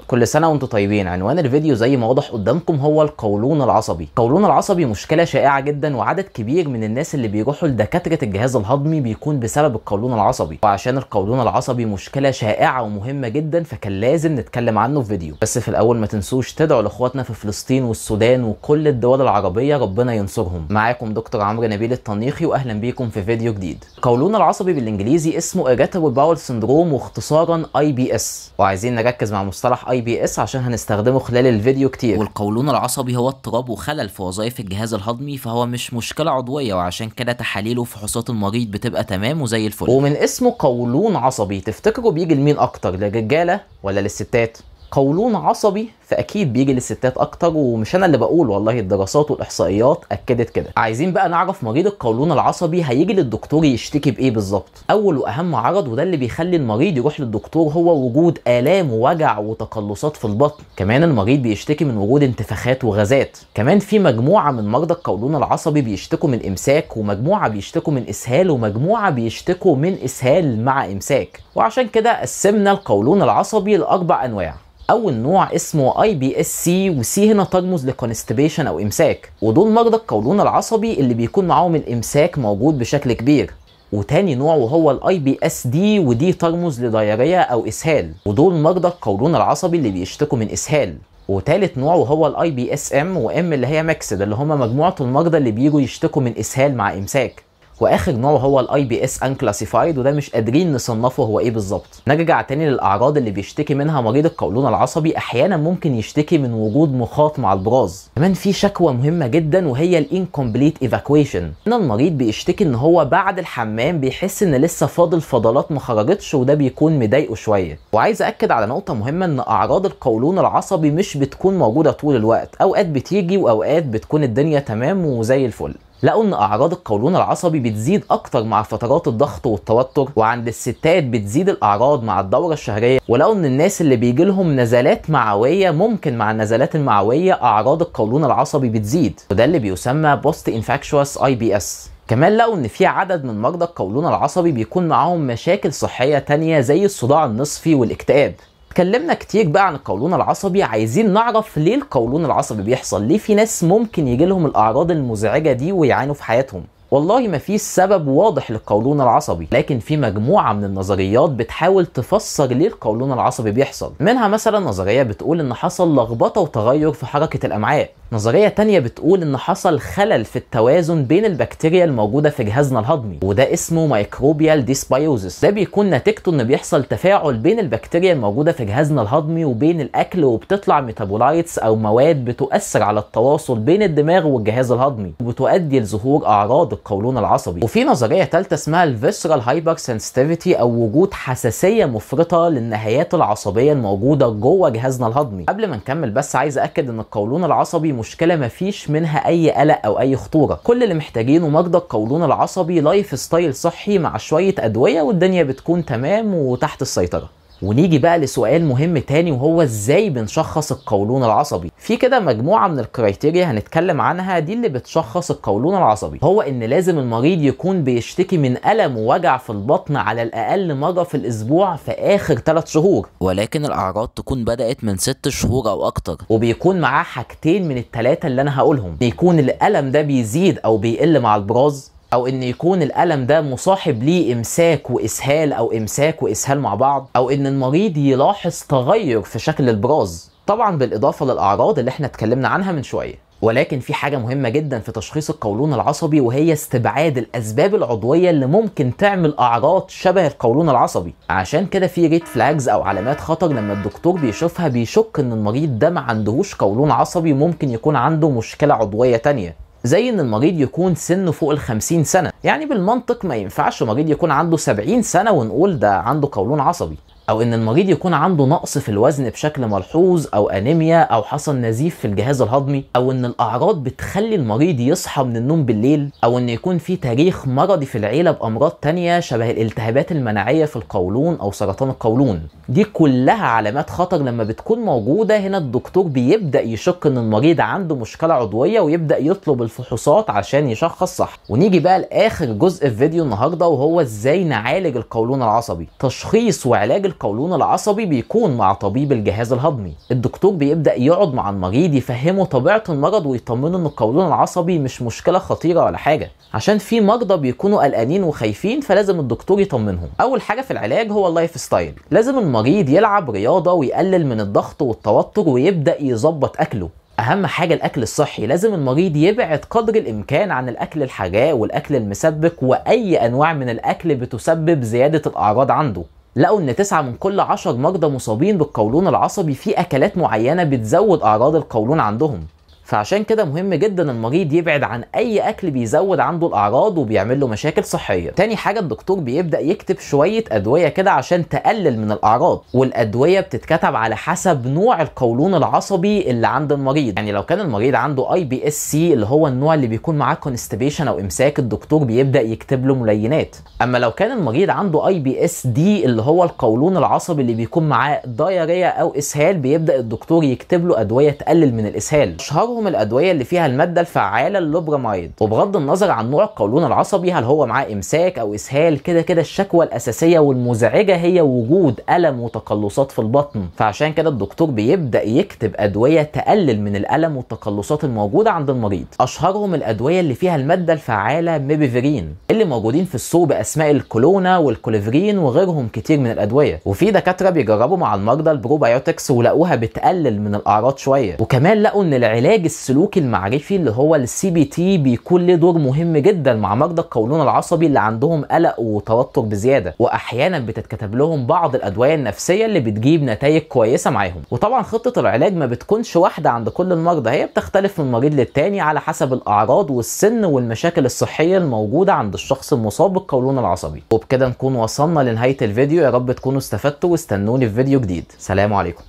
كل سنة وانتم طيبين. عنوان الفيديو زي ما واضح قدامكم هو القولون العصبي. القولون العصبي مشكلة شائعة جدا، وعدد كبير من الناس اللي بيروحوا لدكاترة الجهاز الهضمي بيكون بسبب القولون العصبي. وعشان القولون العصبي مشكلة شائعة ومهمة جدا فكان لازم نتكلم عنه في فيديو. بس في الأول ما تنسوش تدعوا لإخواتنا في فلسطين والسودان وكل الدول العربية، ربنا ينصرهم. معاكم دكتور عمرو نبيل الطنيخي، وأهلا بيكم في فيديو جديد. القولون العصبي بالإنجليزي اسمه Irritable Bowel Syndrome واختصارا IBS، وعايزين نركز مع مصطلح IBS عشان هنستخدمه خلال الفيديو كتير. والقولون العصبي هو اضطراب وخلل في وظائف الجهاز الهضمي، فهو مش مشكلة عضوية، وعشان كده تحاليله وفحوصات المريض بتبقى تمام وزي الفل. ومن اسمه قولون عصبي تفتكروا بيجي لمين اكتر، للرجالة ولا للستات؟ قولون عصبي فاكيد بيجي للستات اكتر، ومش انا اللي بقول، والله الدراسات والاحصائيات اكدت كده. عايزين بقى نعرف مريض القولون العصبي هيجي للدكتور يشتكي بايه بالظبط. اول واهم عرض وده اللي بيخلي المريض يروح للدكتور هو وجود الام ووجع وتقلصات في البطن. كمان المريض بيشتكي من وجود انتفاخات وغازات. كمان في مجموعه من مرضى القولون العصبي بيشتكوا من امساك، ومجموعه بيشتكوا من اسهال، ومجموعه بيشتكوا من اسهال مع امساك. وعشان كده قسمنا القولون العصبي لاربع انواع. اول نوع اسمه IBS-C، وسي هنا ترمز لكونستيبيشن او امساك، ودول مرضى القولون العصبي اللي بيكون معاهم الامساك موجود بشكل كبير. وتاني نوع وهو IBS-D، ودي ترمز لديارية او اسهال، ودول مرضى القولون العصبي اللي بيشتكوا من اسهال. وتالت نوع وهو IBS-M، وام اللي هي ميكسد، اللي هم مجموعة المرضى اللي بيجوا يشتكوا من اسهال مع امساك. واخر نوع هو IBS Unclassified، وده مش قادرين نصنفه هو ايه بالظبط. نرجع تاني للاعراض اللي بيشتكي منها مريض القولون العصبي. احيانا ممكن يشتكي من وجود مخاط مع البراز. كمان في شكوى مهمه جدا وهي الانكمبليت ايفاكويشن. هنا المريض بيشتكي ان هو بعد الحمام بيحس ان لسه فاضل فضلات ما خرجتش، وده بيكون مضايقه شويه. وعايز اكد على نقطه مهمه، ان اعراض القولون العصبي مش بتكون موجوده طول الوقت، اوقات بتيجي واوقات بتكون الدنيا تمام وزي الفل. لقوا ان اعراض القولون العصبي بتزيد اكتر مع فترات الضغط والتوتر، وعند الستات بتزيد الاعراض مع الدوره الشهريه. ولقوا ان الناس اللي بيجي لهم نزلات معويه ممكن مع النزلات المعويه اعراض القولون العصبي بتزيد، وده اللي بيسمى بوست انفكشوس IBS. كمان لقوا ان في عدد من مرضى القولون العصبي بيكون معاهم مشاكل صحيه تانية زي الصداع النصفي والاكتئاب. اتكلمنا كتير بقى عن القولون العصبي، عايزين نعرف ليه القولون العصبي بيحصل، ليه في ناس ممكن يجي لهم الاعراض المزعجه دي ويعانوا في حياتهم. والله ما في سبب واضح للقولون العصبي، لكن في مجموعه من النظريات بتحاول تفسر ليه القولون العصبي بيحصل. منها مثلا نظريه بتقول ان حصل لخبطه وتغير في حركه الامعاء. نظريه تانية بتقول ان حصل خلل في التوازن بين البكتيريا الموجوده في جهازنا الهضمي، وده اسمه مايكروبيال ديسبايوزس. ده بيكون نتيجته ان بيحصل تفاعل بين البكتيريا الموجوده في جهازنا الهضمي وبين الاكل، وبتطلع ميتابولايتس او مواد بتؤثر على التواصل بين الدماغ والجهاز الهضمي، وبتؤدي لظهور اعراض القولون العصبي. وفي نظريه ثالثه اسمها الفيسرال هايبر سنسيتيفيتي، او وجود حساسيه مفرطه للنهايات العصبيه الموجوده جوه جهازنا الهضمي. قبل ما نكمل بس عايز اكد ان القولون العصبي مشكله مفيش منها اي قلق او اي خطوره. كل اللي محتاجينه مرضى القولون العصبي لايف ستايل صحي مع شويه ادويه، والدنيا بتكون تمام وتحت السيطره. ونيجي بقى لسؤال مهم تاني، وهو ازاي بنشخص القولون العصبي. في كده مجموعة من الكرايتيريا هنتكلم عنها، دي اللي بتشخص القولون العصبي. هو ان لازم المريض يكون بيشتكي من ألم ووجع في البطن على الأقل مرة في الأسبوع في آخر 3 شهور، ولكن الأعراض تكون بدأت من 6 شهور أو أكتر. وبيكون معاه حاجتين من الثلاثة اللي أنا هقولهم. يكون الألم ده بيزيد أو بيقل مع البراز، او ان يكون الالم ده مصاحب ليه امساك واسهال، او امساك واسهال مع بعض، او ان المريض يلاحظ تغير في شكل البراز، طبعا بالاضافه للاعراض اللي احنا اتكلمنا عنها من شويه. ولكن في حاجه مهمه جدا في تشخيص القولون العصبي، وهي استبعاد الاسباب العضويه اللي ممكن تعمل اعراض شبه القولون العصبي. عشان كده في ريد فلاجز او علامات خطر لما الدكتور بيشوفها بيشك ان المريض ده ما عندهوش قولون عصبي، ممكن يكون عنده مشكله عضويه تانية، زي ان المريض يكون سنه فوق ال50 سنة. يعني بالمنطق ما ينفعش مريض يكون عنده 70 سنة ونقول ده عنده قولون عصبي. او ان المريض يكون عنده نقص في الوزن بشكل ملحوظ، او انيميا، او حصل نزيف في الجهاز الهضمي، او ان الاعراض بتخلي المريض يصحى من النوم بالليل، او ان يكون في تاريخ مرضي في العيله بامراض تانية شبه الالتهابات المناعيه في القولون او سرطان القولون. دي كلها علامات خطر لما بتكون موجوده. هنا الدكتور بيبدا يشك ان المريض عنده مشكله عضويه، ويبدا يطلب الفحوصات عشان يشخص صح. ونيجي بقى لاخر جزء في فيديو النهارده، وهو ازاي نعالج القولون العصبي. تشخيص وعلاج القولون العصبي بيكون مع طبيب الجهاز الهضمي. الدكتور بيبدأ يقعد مع المريض يفهمه طبيعة المرض ويطمنه ان القولون العصبي مش مشكلة خطيرة ولا حاجة، عشان في مرضى بيكونوا قلقانين وخايفين فلازم الدكتور يطمنهم. اول حاجة في العلاج هو اللايف ستايل، لازم المريض يلعب رياضة ويقلل من الضغط والتوتر ويبدأ يظبط اكله. اهم حاجة الاكل الصحي، لازم المريض يبعد قدر الامكان عن الاكل الحراق والاكل المسبك واي انواع من الاكل بتسبب زيادة الاعراض عنده. لقوا ان 9 من كل 10 مرضى مصابين بالقولون العصبي في اكلات معينة بتزود اعراض القولون عندهم، فعشان كده مهم جدا المريض يبعد عن اي اكل بيزود عنده الاعراض وبيعمل له مشاكل صحيه. تاني حاجه الدكتور بيبدا يكتب شويه ادويه كده عشان تقلل من الاعراض، والادويه بتتكتب على حسب نوع القولون العصبي اللي عند المريض. يعني لو كان المريض عنده IBS-C اللي هو النوع اللي بيكون معاه كونستيبيشن او امساك، الدكتور بيبدا يكتب له ملينات. اما لو كان المريض عنده IBS-D اللي هو القولون العصبي اللي بيكون معاه دايريا او اسهال، بيبدا الدكتور يكتب له ادويه تقلل من الاسهال. اشهرهم الادويه اللي فيها الماده الفعاله اللوبراميد. وبغض النظر عن نوع القولون العصبي، هل هو معاه امساك او اسهال، كده كده الشكوى الاساسيه والمزعجه هي وجود الم وتقلصات في البطن، فعشان كده الدكتور بيبدا يكتب ادويه تقلل من الالم والتقلصات الموجوده عند المريض. اشهرهم الادويه اللي فيها الماده الفعاله ميبيفيرين اللي موجودين في السوق باسماء الكولونا والكوليفرين وغيرهم كتير من الادويه. وفي دكاتره بيجربوا مع المرضى البروبايوتكس ولقوها بتقلل من الاعراض شويه. وكمان لقوا ان العلاج السلوكي المعرفي اللي هو CBT بيكون له دور مهم جدا مع مرضى القولون العصبي اللي عندهم قلق وتوتر بزياده، واحيانا بتتكتب لهم بعض الادويه النفسيه اللي بتجيب نتائج كويسه معاهم. وطبعا خطه العلاج ما بتكونش واحده عند كل المرضى، هي بتختلف من مريض للتاني على حسب الاعراض والسن والمشاكل الصحيه الموجوده عند الشخص المصاب بالقولون العصبي. وبكده نكون وصلنا لنهايه الفيديو، يا رب تكونوا استفدتوا واستنوني في فيديو جديد. سلام عليكم.